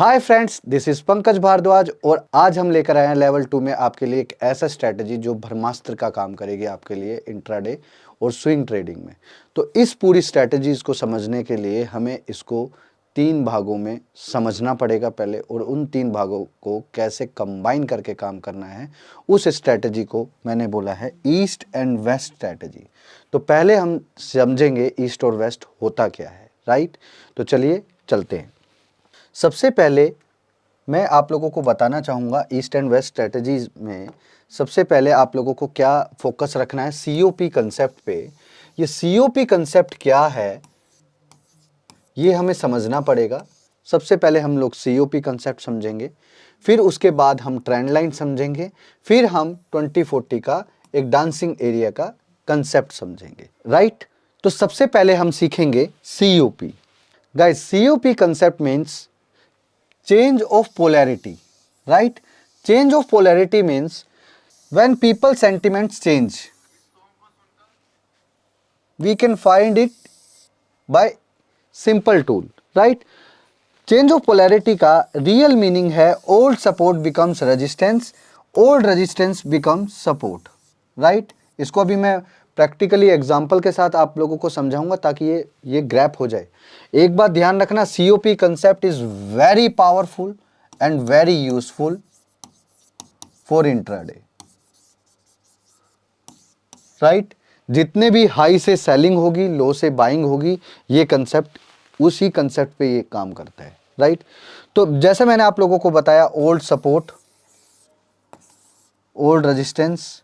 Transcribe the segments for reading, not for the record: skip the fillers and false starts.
Hi friends, this is Pankaj Bhardwaj और आज हम लेकर आए हैं लेवल 2 में आपके लिए एक ऐसा स्ट्रैटेजी जो ब्रह्मास्त्र का काम करेगी आपके लिए इंट्राडे और स्विंग ट्रेडिंग में। तो इस पूरी स्ट्रैटेजीज को समझने के लिए हमें इसको 3 भागों में समझना पड़ेगा पहले, और उन 3 भागों को कैसे कंबाइन करके काम करना है उस स्ट्रैटेजी को मैंने बोला है ईस्ट एंड वेस्ट स्ट्रैटेजी। तो पहले हम समझेंगे ईस्ट और वेस्ट होता क्या है, राइट। तो चलिए चलते हैं। सबसे पहले मैं आप लोगों को बताना चाहूँगा ईस्ट एंड वेस्ट स्ट्रेटजीज में सबसे पहले आप लोगों को क्या फोकस रखना है, सीओपी कंसेप्ट पे। ये सीओपी कंसेप्ट क्या है ये हमें समझना पड़ेगा। सबसे पहले हम लोग सीओपी कंसेप्ट समझेंगे, फिर उसके बाद हम ट्रेंड लाइन समझेंगे, फिर हम 2040 का एक डांसिंग एरिया का कंसेप्ट समझेंगे, राइट। तो सबसे पहले हम सीखेंगे COP. Guys, COP concept means change of polarity, right? Change of polarity means when people sentiments change, we can find it by simple tool, right? Change of polarity का real meaning है old support becomes resistance, old resistance becomes support, right? इसको अभी मैं practically example के साथ आप लोगों को समझाऊंगा ताकि ये ग्रैप हो जाए। एक बात ध्यान रखना, COP concept is very powerful and very useful for intraday, right. जितने भी हाई से सेलिंग होगी, लो से बाइंग होगी, ये कंसेप्ट उसी कंसेप्ट पे ये काम करता है, राइट। तो जैसे मैंने आप लोगों को बताया, ओल्ड सपोर्ट, ओल्ड रेजिस्टेंस,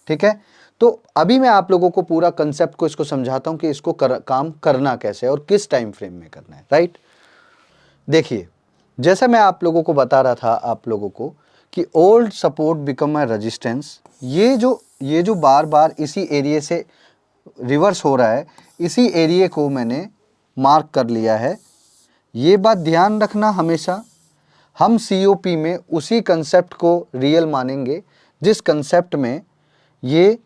ठीक है। तो अभी मैं आप लोगों को पूरा कंसेप्ट को इसको समझाता हूं कि इसको काम करना कैसे है और किस टाइम फ्रेम में करना है, राइट। देखिए, जैसा मैं आप लोगों को बता रहा था आप लोगों को कि old support become a resistance, ये जो बार बार इसी एरिया से रिवर्स हो रहा है, इसी एरिया को मैंने मार्क कर लिया है। ये बात ध्यान रखना, हमेशा हम सीओपी में उसी कंसेप्ट को रियल मानेंगे जिस कंसेप्ट में ये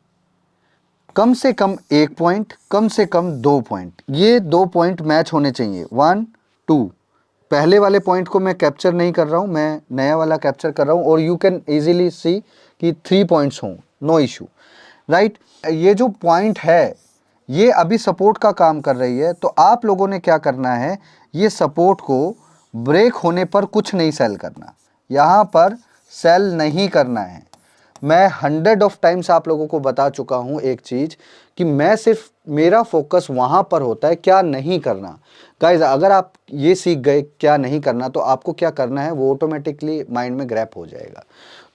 कम से कम 1 पॉइंट, कम से कम 2 पॉइंट, ये 2 पॉइंट मैच होने चाहिए। 1 2, पहले वाले पॉइंट को मैं कैप्चर नहीं कर रहा हूँ, मैं नया वाला कैप्चर कर रहा हूँ, और यू कैन इजीली सी कि 3 पॉइंट्स हों, नो इशू, राइट। ये जो पॉइंट है ये अभी सपोर्ट का काम कर रही है, तो आप लोगों ने क्या करना है, ये सपोर्ट को ब्रेक होने पर कुछ नहीं सेल करना, यहाँ पर सेल नहीं करना है। मैं 100 ऑफ टाइम्स आप लोगों को बता चुका हूं एक चीज कि मैं सिर्फ मेरा फोकस वहां पर होता है क्या नहीं करना। गाइस, अगर आप ये सीख गए क्या नहीं करना, तो आपको क्या करना है वो ऑटोमेटिकली माइंड में ग्रैप हो जाएगा।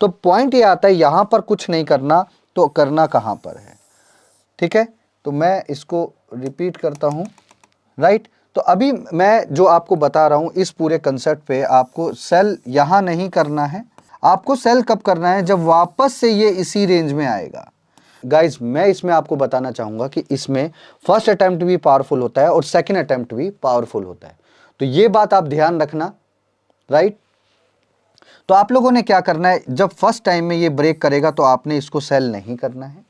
तो पॉइंट ये आता है यहां पर कुछ नहीं करना, तो करना कहां पर है, ठीक है। तो मैं इसको रिपीट करता हूं, राइट। तो अभी मैं जो आपको बता रहा हूं इस पूरे कंसेप्ट पे आपको सेल यहां नहीं करना है। आपको सेल कब करना है, जब वापस से ये इसी रेंज में आएगा। गाइज, मैं इसमें आपको बताना चाहूंगा कि इसमें फर्स्ट अटेम्प्ट भी पावरफुल होता है और सेकंड अटेम्प्ट भी पावरफुल होता है, तो ये बात आप ध्यान रखना, राइट। तो आप लोगों ने क्या करना है, जब फर्स्ट टाइम में ये ब्रेक करेगा तो आपने इसको सेल नहीं करना है।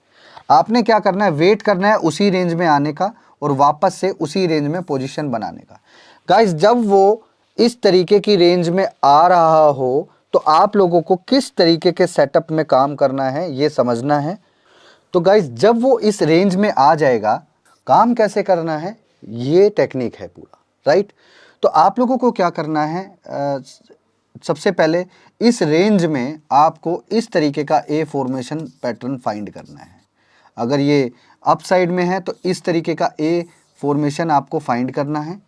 आपने क्या करना है, वेट करना है उसी रेंज में आने का और वापस से उसी रेंज में पोजीशन बनाने का। गाइज, जब वो इस तरीके की रेंज में आ रहा हो तो आप लोगों को किस तरीके के सेटअप में काम करना है ये समझना है। तो गाइज, जब वो इस रेंज में आ जाएगा, काम कैसे करना है ये टेक्निक है पूरा, राइट। तो आप लोगों को क्या करना है, सबसे पहले इस रेंज में आपको इस तरीके का ए फॉर्मेशन पैटर्न फाइंड करना है। अगर ये अप साइड में है तो इस तरीके का ए फॉर्मेशन आपको फाइंड करना है,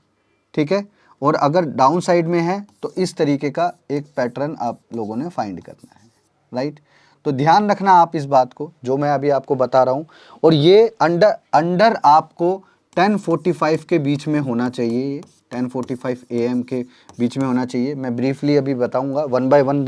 ठीक है। और अगर डाउन साइड में है तो इस तरीके का एक पैटर्न आप लोगों ने फाइंड करना है, राइट। तो ध्यान रखना आप इस बात को जो मैं अभी आपको बता रहा हूँ, और ये अंडर आपको 10:45 के बीच में होना चाहिए, ये 10:45 AM के बीच में होना चाहिए। मैं ब्रीफली अभी बताऊंगा, one by one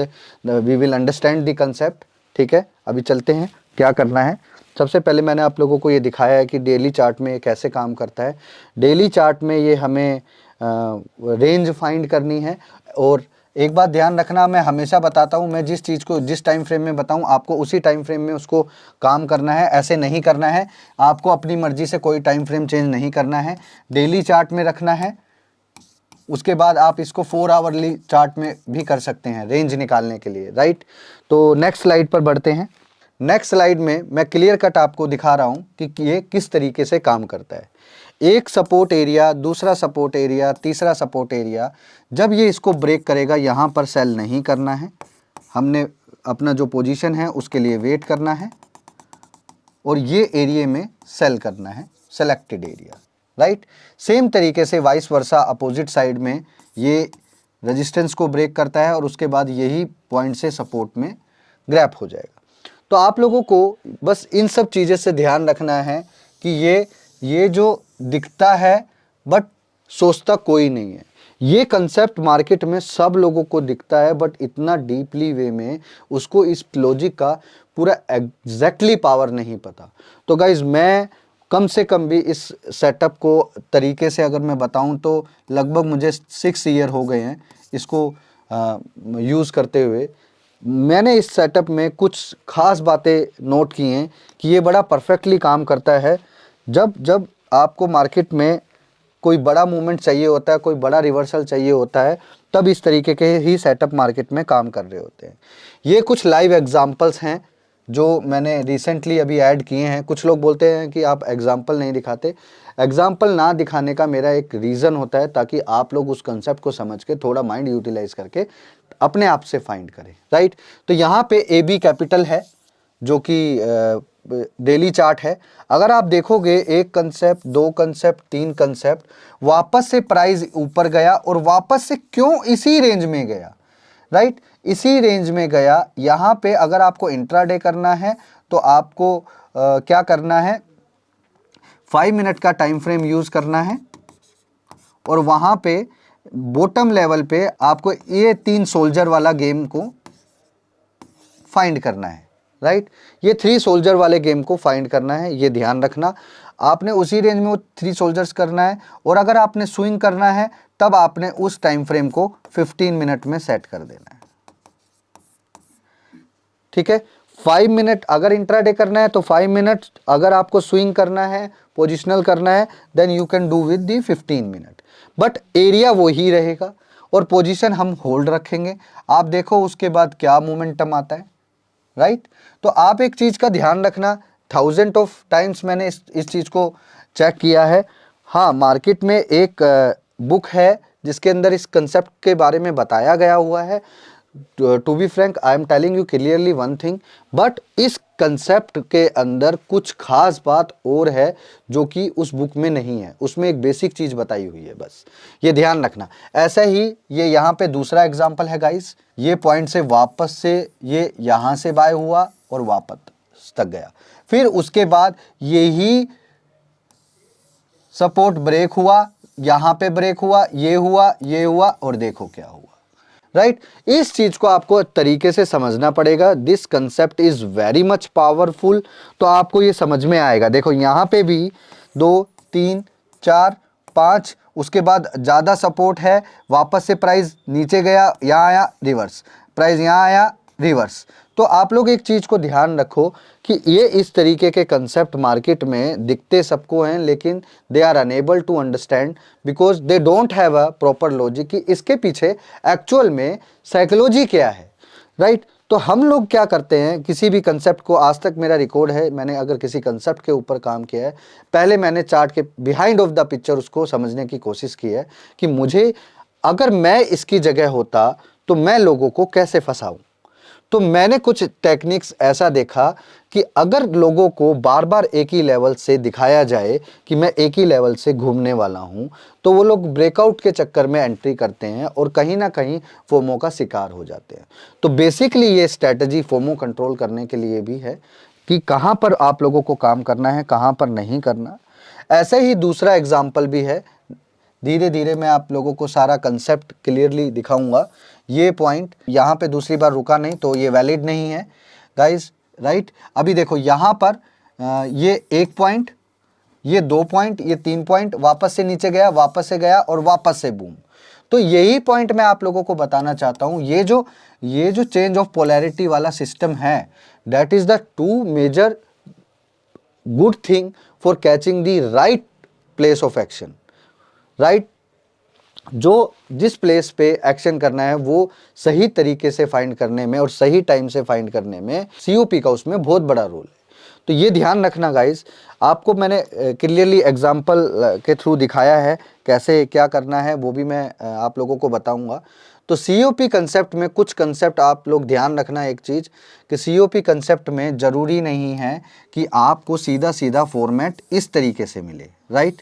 we will understand the concept, ठीक है। अभी चलते हैं क्या करना है। सबसे पहले मैंने आप लोगों को ये दिखाया है कि डेली चार्ट में कैसे काम करता है। डेली चार्ट में ये हमें रेंज फाइंड करनी है, और एक बात ध्यान रखना, मैं हमेशा बताता हूँ, मैं जिस चीज़ को जिस टाइम फ्रेम में बताऊँ आपको उसी टाइम फ्रेम में उसको काम करना है, ऐसे नहीं करना है। आपको अपनी मर्जी से कोई टाइम फ्रेम चेंज नहीं करना है, डेली चार्ट में रखना है, उसके बाद आप इसको 4 आवरली चार्ट में भी कर सकते हैं रेंज निकालने के लिए, राइट। तो नेक्स्ट स्लाइड पर बढ़ते हैं। नेक्स्ट स्लाइड में मैं क्लियर कट आपको दिखा रहा हूं कि ये किस तरीके से काम करता है। एक सपोर्ट एरिया, दूसरा सपोर्ट एरिया, तीसरा सपोर्ट एरिया, जब ये इसको ब्रेक करेगा यहाँ पर सेल नहीं करना है, हमने अपना जो पोजीशन है उसके लिए वेट करना है और ये एरिया में सेल करना है, सेलेक्टेड एरिया, राइट। सेम तरीके से वाइस वर्सा अपोजिट साइड में ये रेजिस्टेंस को ब्रेक करता है और उसके बाद यही पॉइंट से सपोर्ट में ग्रैप हो जाएगा। तो आप लोगों को बस इन सब चीज़ें से ध्यान रखना है कि ये जो दिखता है बट सोचता कोई नहीं है। ये कंसेप्ट मार्केट में सब लोगों को दिखता है बट इतना डीपली वे में उसको इस लॉजिक का पूरा एग्जैक्टली पावर नहीं पता। तो गाइज मैं कम से कम भी इस सेटअप को तरीके से अगर मैं बताऊं तो लगभग मुझे 6 ईयर हो गए हैं इसको यूज़ करते हुए। मैंने इस सेटअप में कुछ खास बातें नोट की हैं कि ये बड़ा परफेक्टली काम करता है। जब आपको मार्केट में कोई बड़ा मूवमेंट चाहिए होता है, कोई बड़ा रिवर्सल चाहिए होता है, तब इस तरीके के ही सेटअप मार्केट में काम कर रहे होते हैं। ये कुछ लाइव एग्जांपल्स हैं जो मैंने रिसेंटली अभी ऐड किए हैं। कुछ लोग बोलते हैं कि आप एग्जांपल नहीं दिखाते। एग्जांपल ना दिखाने का मेरा एक रीज़न होता है ताकि आप लोग उस कंसेप्ट को समझ के थोड़ा माइंड यूटिलाइज करके अपने आप से फाइंड करें, राइट। तो यहाँ पे AB कैपिटल है जो कि डेली चार्ट है। अगर आप देखोगे एक कंसेप्ट, 2 कंसेप्ट, 3 कंसेप्ट, वापस से प्राइस ऊपर गया और वापस से क्यों इसी रेंज में गया, राइट, इसी रेंज में गया। यहाँ पे अगर आपको इंट्राडे करना है तो आपको क्या करना है, 5 मिनट का टाइम फ्रेम यूज करना है और वहाँ पे बॉटम लेवल पे आपको ये 3 सोल्जर वाला गेम को फाइंड करना है, राइट। ये 3 सोल्जर वाले गेम को फाइंड करना है, ये ध्यान रखना। आपने उसी रेंज में वो 3 सोल्जर्स करना है और अगर आपने स्विंग करना है तब आपने उस टाइम फ्रेम को 15 मिनट में सेट कर देना है, ठीक है। 5 मिनट अगर इंट्राडे करना है तो 5 मिनट, अगर आपको स्विंग करना है, पोजिशनल करना है, then you can do with the 15 minute. But area वो ही रहेगा और पोजीशन हम होल्ड रखेंगे। आप देखो उसके बाद क्या मोमेंटम आता है, राइट। तो आप एक चीज़ का ध्यान रखना, 1000 ऑफ टाइम्स मैंने इस चीज़ को चेक किया है। हाँ, मार्केट में एक बुक है जिसके अंदर इस कंसेप्ट के बारे में बताया गया हुआ है। To be frank, I am telling you clearly one thing, but इस कंसेप्ट के अंदर कुछ खास बात और है जो कि उस बुक में नहीं है। उसमें एक बेसिक चीज़ बताई हुई है, बस ये ध्यान रखना। ऐसा ही ये यहाँ पे दूसरा एग्जांपल है गाइस। ये पॉइंट से वापस से ये यहाँ से बाय हुआ और वापस तक गया, फिर उसके बाद यही सपोर्ट ब्रेक हुआ, यहाँ पे ब्रेक हुआ, ये हुआ, ये हुआ और देखो क्या हुआ, राइट। इस चीज को आपको तरीके से समझना पड़ेगा। This concept is very much powerful. तो आपको ये समझ में आएगा। देखो यहाँ पे भी 2, 3, 4, 5, उसके बाद ज़्यादा सपोर्ट है, वापस से प्राइस नीचे गया, यहाँ आया रिवर्स, प्राइस यहाँ आया रिवर्स। तो आप लोग एक चीज़ को ध्यान रखो कि ये इस तरीके के कंसेप्ट मार्केट में दिखते सबको हैं, लेकिन they are unable to understand because they don't have a proper logic कि इसके पीछे एक्चुअल में साइकोलॉजी क्या है, राइट। तो हम लोग क्या करते हैं, किसी भी कंसेप्ट को, आज तक मेरा रिकॉर्ड है, मैंने अगर किसी कंसेप्ट के ऊपर काम किया है, पहले मैंने चार्ट के बिहाइंड ऑफ द पिक्चर उसको समझने की कोशिश की है कि मुझे, अगर मैं इसकी जगह होता तो मैं लोगों को कैसे फंसाऊं। तो मैंने कुछ टेक्निक्स ऐसा देखा कि अगर लोगों को बार बार एक ही लेवल से दिखाया जाए कि मैं एक ही लेवल से घूमने वाला हूं, तो वो लोग ब्रेकआउट के चक्कर में एंट्री करते हैं और कहीं ना कहीं फोमो का शिकार हो जाते हैं। तो बेसिकली ये स्ट्रेटजी फोमो कंट्रोल करने के लिए भी है कि कहां पर आप लोगों को काम करना है, कहां पर नहीं करना। ऐसे ही दूसरा एग्जाम्पल भी है, धीरे धीरे मैं आप लोगों को सारा कंसेप्ट क्लियरली दिखाऊंगा। ये पॉइंट यहाँ पे दूसरी बार रुका नहीं तो ये वैलिड नहीं है गाइस, राइट। अभी देखो यहाँ पर ये 1 पॉइंट, ये 2 पॉइंट, ये 3 पॉइंट, वापस से नीचे गया, वापस से गया और वापस से बूम। तो यही पॉइंट मैं आप लोगों को बताना चाहता हूँ। ये जो चेंज ऑफ पोलैरिटी वाला सिस्टम है, that is the 2 major good thing for catching the right place of action, right. जो जिस प्लेस पे एक्शन करना है वो सही तरीके से फाइंड करने में और सही टाइम से फाइंड करने में सीओपी का उसमें बहुत बड़ा रोल है। तो ये ध्यान रखना गाइस, आपको मैंने क्लियरली एग्जांपल के थ्रू दिखाया है कैसे क्या करना है, वो भी मैं आप लोगों को बताऊंगा। तो सीओपी कंसेप्ट में कुछ कंसेप्ट आप लोग ध्यान रखना, एक चीज़ कि सीओपी कंसेप्ट में ज़रूरी नहीं है कि आपको सीधा सीधा फॉर्मेट इस तरीके से मिले, राइट,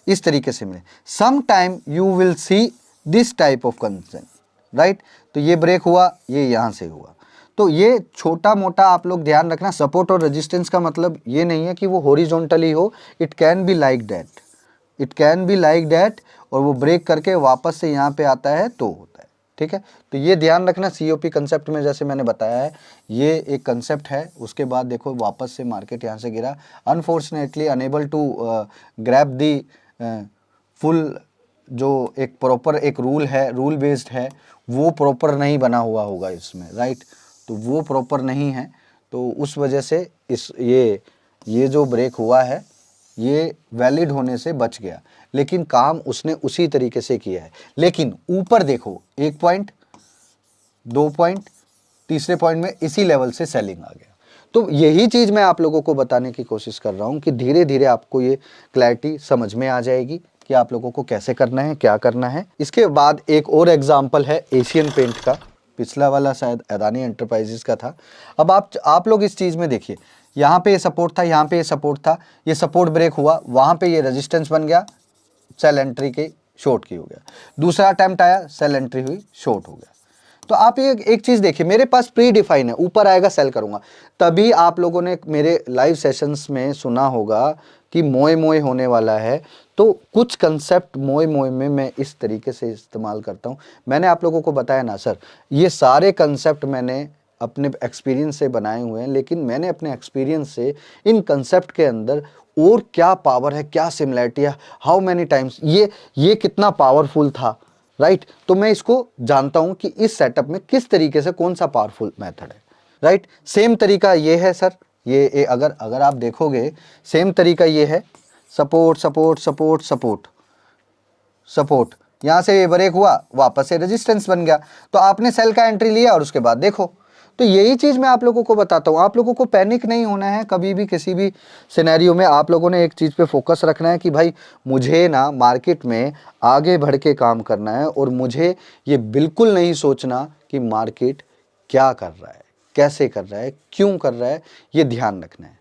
इस तरीके से मिले। Some time you will see this type of concept, right. तो ये ब्रेक हुआ, ये यहाँ से हुआ, तो ये छोटा मोटा आप लोग ध्यान रखना। सपोर्ट और रेजिस्टेंस का मतलब ये नहीं है कि वो हॉरिजॉन्टली हो, it can be like that, it can be like that, और वो ब्रेक करके वापस से यहाँ पे आता है तो होता है, ठीक है। तो ये ध्यान रखना सीओपी कंसेप्ट में, जैसे मैंने बताया है ये एक कंसेप्ट है। उसके बाद देखो वापस से मार्केट यहाँ से गिरा, unfortunately unable to grab the full, जो एक प्रॉपर एक रूल है, रूल बेस्ड है, वो प्रॉपर नहीं बना हुआ होगा इसमें, राइट। तो वो प्रॉपर नहीं है, तो उस वजह से इस ये जो ब्रेक हुआ है ये वैलिड होने से बच गया, लेकिन काम उसने उसी तरीके से किया है। लेकिन ऊपर देखो 1 पॉइंट, 2 पॉइंट, तीसरे पॉइंट में इसी लेवल से सेलिंग आ गया। तो यही चीज़ मैं आप लोगों को बताने की कोशिश कर रहा हूँ कि धीरे धीरे आपको ये क्लैरिटी समझ में आ जाएगी कि आप लोगों को कैसे करना है, क्या करना है। इसके बाद एक और एग्जाम्पल है एशियन पेंट का, पिछला वाला शायद अदानी एंटरप्राइजेस का था। अब आप लोग इस चीज़ में देखिए, यहाँ पे ये सपोर्ट था, यहाँ पे ये सपोर्ट था, ये सपोर्ट ब्रेक हुआ, वहाँ पे ये रेजिस्टेंस बन गया, सेल एंट्री की, शॉर्ट की हो गया। दूसरा अटेम्प्ट आया, सेल एंट्री हुई, शॉर्ट हो गया। तो आप एक चीज़ देखिए, मेरे पास प्री डिफाइन है, ऊपर आएगा सेल करूंगा। तभी आप लोगों ने मेरे लाइव सेशंस में सुना होगा कि मोए मोए होने वाला है। तो कुछ कंसेप्ट मोए मोए में मैं इस तरीके से इस्तेमाल करता हूँ। मैंने आप लोगों को बताया ना सर, ये सारे कंसेप्ट मैंने अपने एक्सपीरियंस से बनाए हुए हैं, लेकिन मैंने अपने एक्सपीरियंस से इन कंसेप्ट के अंदर और क्या पावर है, क्या सिमिलैरिटी है, हाउ मैनी टाइम्स ये कितना पावरफुल था, राइट। तो मैं इसको जानता हूं कि इस सेटअप में किस तरीके से कौन सा पावरफुल मेथड है, राइट। सेम तरीका ये है सर, ये अगर आप देखोगे सेम तरीका ये है, support support support support support, यहां से ये ब्रेक हुआ, वापस से रेजिस्टेंस बन गया, तो आपने सेल का एंट्री लिया और उसके बाद देखो। तो यही चीज़ मैं आप लोगों को बताता हूँ, आप लोगों को पैनिक नहीं होना है कभी भी किसी भी सिनेरियो में। आप लोगों ने एक चीज़ पे फोकस रखना है कि भाई मुझे ना मार्केट में आगे बढ़ के काम करना है, और मुझे ये बिल्कुल नहीं सोचना कि मार्केट क्या कर रहा है, कैसे कर रहा है, क्यों कर रहा है, ये ध्यान रखना है।